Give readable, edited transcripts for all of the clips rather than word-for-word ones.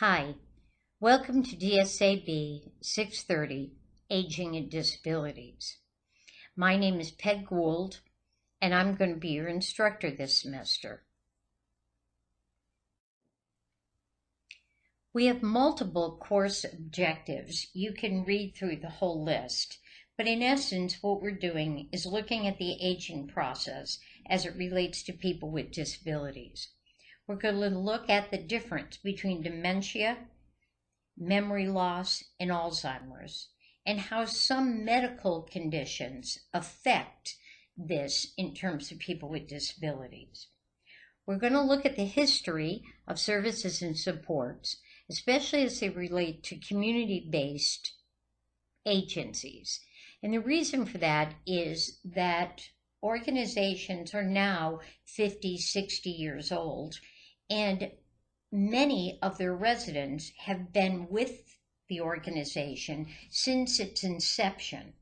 Hi, welcome to DSAB630, Aging and Disabilities. My name is Peg Gould, and I'm going to be your instructor this semester. We have multiple course objectives. You can read through the whole list, but in essence, what we're doing is looking at the aging process as it relates to people with disabilities. We're going to look at the difference between dementia, memory loss, and Alzheimer's, and how some medical conditions affect this in terms of people with disabilities. We're going to look at the history of services and supports, especially as they relate to community-based agencies. And the reason for that is that organizations are now 50, 60 years old, and many of their residents have been with the organization since its inception.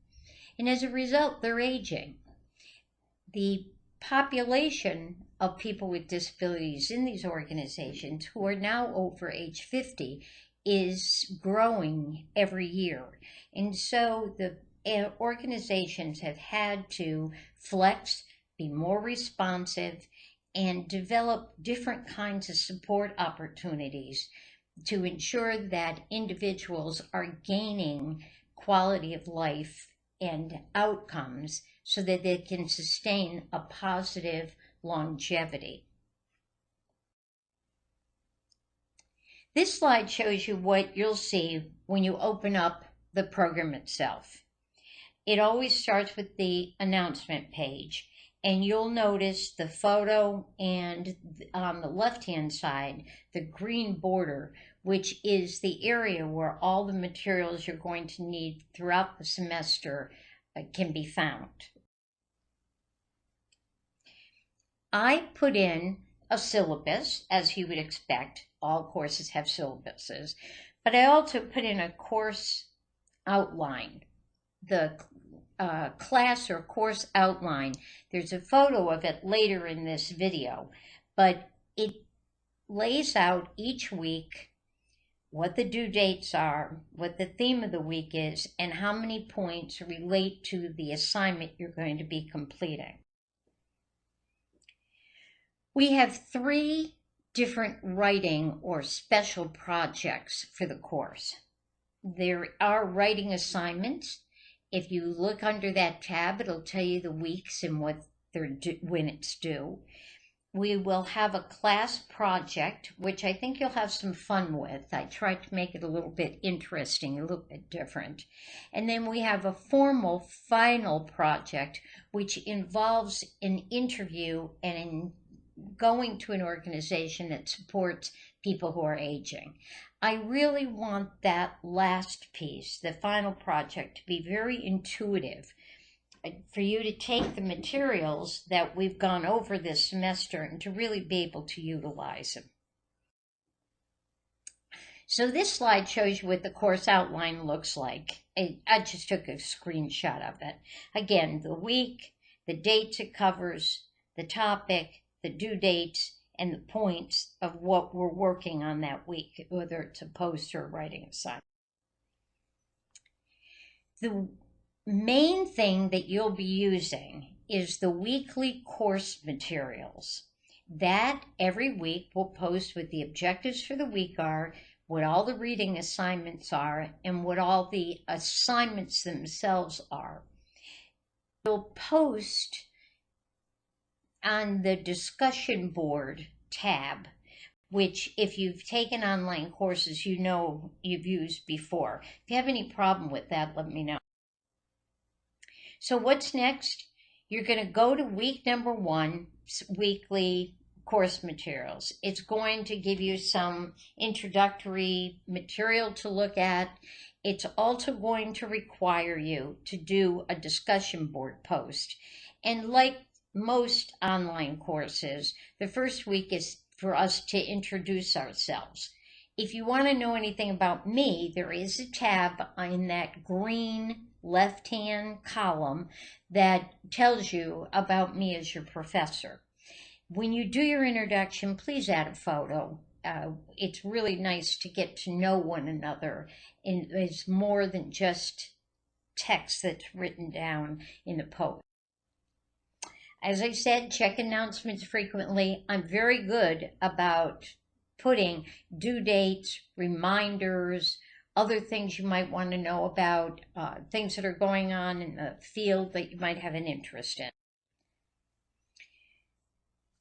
And as a result, they're aging. The population of people with disabilities in these organizations who are now over age 50 is growing every year. And so the organizations have had to flex, be more responsive, and develop different kinds of support opportunities to ensure that individuals are gaining quality of life and outcomes so that they can sustain a positive longevity. This slide shows you what you'll see when you open up the program itself. It always starts with the announcement page, and you'll notice the photo and on the left-hand side, the green border, which is the area where all the materials you're going to need throughout the semester can be found. I put in a syllabus, as you would expect. All courses have syllabuses, but I also put in a course outline, the class or course outline. There's a photo of it later in this video, but it lays out each week what the due dates are, what the theme of the week is, and how many points relate to the assignment you're going to be completing. We have 3 different writing or special projects for the course. There are writing assignments. If you look under that tab, it'll tell you the weeks and when it's due. We will have a class project, which I think you'll have some fun with. I tried to make it a little bit interesting, a little bit different. And then we have a formal final project, which involves an interview and going to an organization that supports people who are aging. I really want that last piece, the final project, to be very intuitive, for you to take the materials that we've gone over this semester and to really be able to utilize them. So this slide shows you what the course outline looks like. I just took a screenshot of it. Again, the week, the dates it covers, the topic, the due dates, and the points of what we're working on that week, whether it's a post or a writing assignment. The main thing that you'll be using is the weekly course materials. That every week we'll post what the objectives for the week are, what all the reading assignments are, and what all the assignments themselves are. We'll post on the discussion board tab, which if you've taken online courses, you know you've used before. If you have any problem with that, let me know. So what's next? You're going to go to week number 1, weekly course materials. It's going to give you some introductory material to look at. It's also going to require you to do a discussion board post. And like most online courses, the first week is for us to introduce ourselves. If you want to know anything about me, there is a tab in that green left-hand column that tells you about me as your professor. When you do your introduction, please add a photo. it's really nice to get to know one another, and it's more than just text that's written down in a post. As I said, check announcements frequently. I'm very good about putting due dates, reminders, other things you might want to know about, things that are going on in the field that you might have an interest in.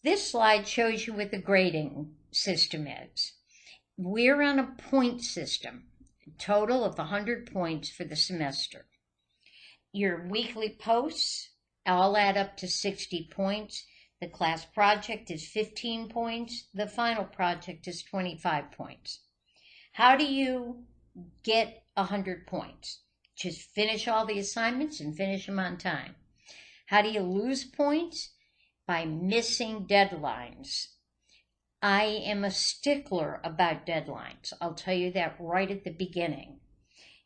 This slide shows you what the grading system is. We're on a point system, a total of 100 points for the semester. Your weekly posts all add up to 60 points. The class project is 15 points. The final project is 25 points. How do you get 100 points? Just finish all the assignments and finish them on time. How do you lose points? By missing deadlines. I am a stickler about deadlines. I'll tell you that right at the beginning.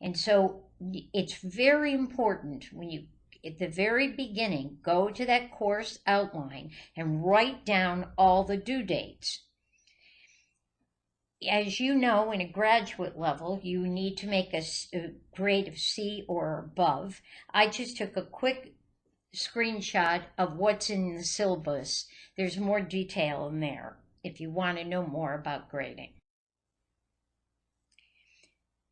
And so it's very important when you, at the very beginning, go to that course outline and write down all the due dates. As you know, in a graduate level, you need to make a grade of C or above. I just took a quick screenshot of what's in the syllabus. There's more detail in there if you want to know more about grading.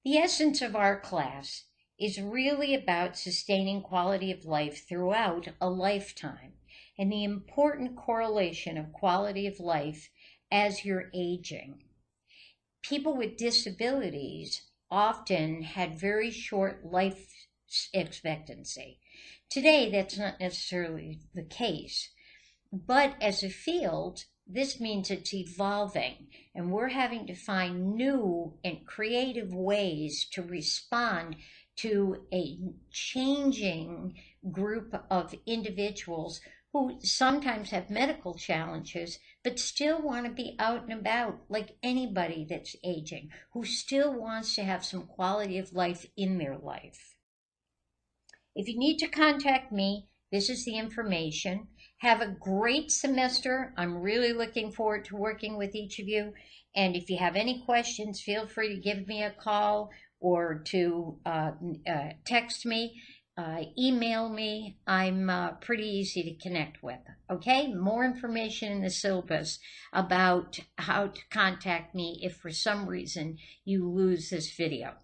The essence of our class is really about sustaining quality of life throughout a lifetime and the important correlation of quality of life as you're aging. People with disabilities often had very short life expectancy. Today, that's not necessarily the case, but as a field, this means it's evolving, and we're having to find new and creative ways to respond to a changing group of individuals who sometimes have medical challenges, but still want to be out and about like anybody that's aging, who still wants to have some quality of life in their life. If you need to contact me, this is the information. Have a great semester. I'm really looking forward to working with each of you. And if you have any questions, feel free to give me a call or to text me, email me. I'm pretty easy to connect with. Okay, more information in the syllabus about how to contact me if for some reason you lose this video.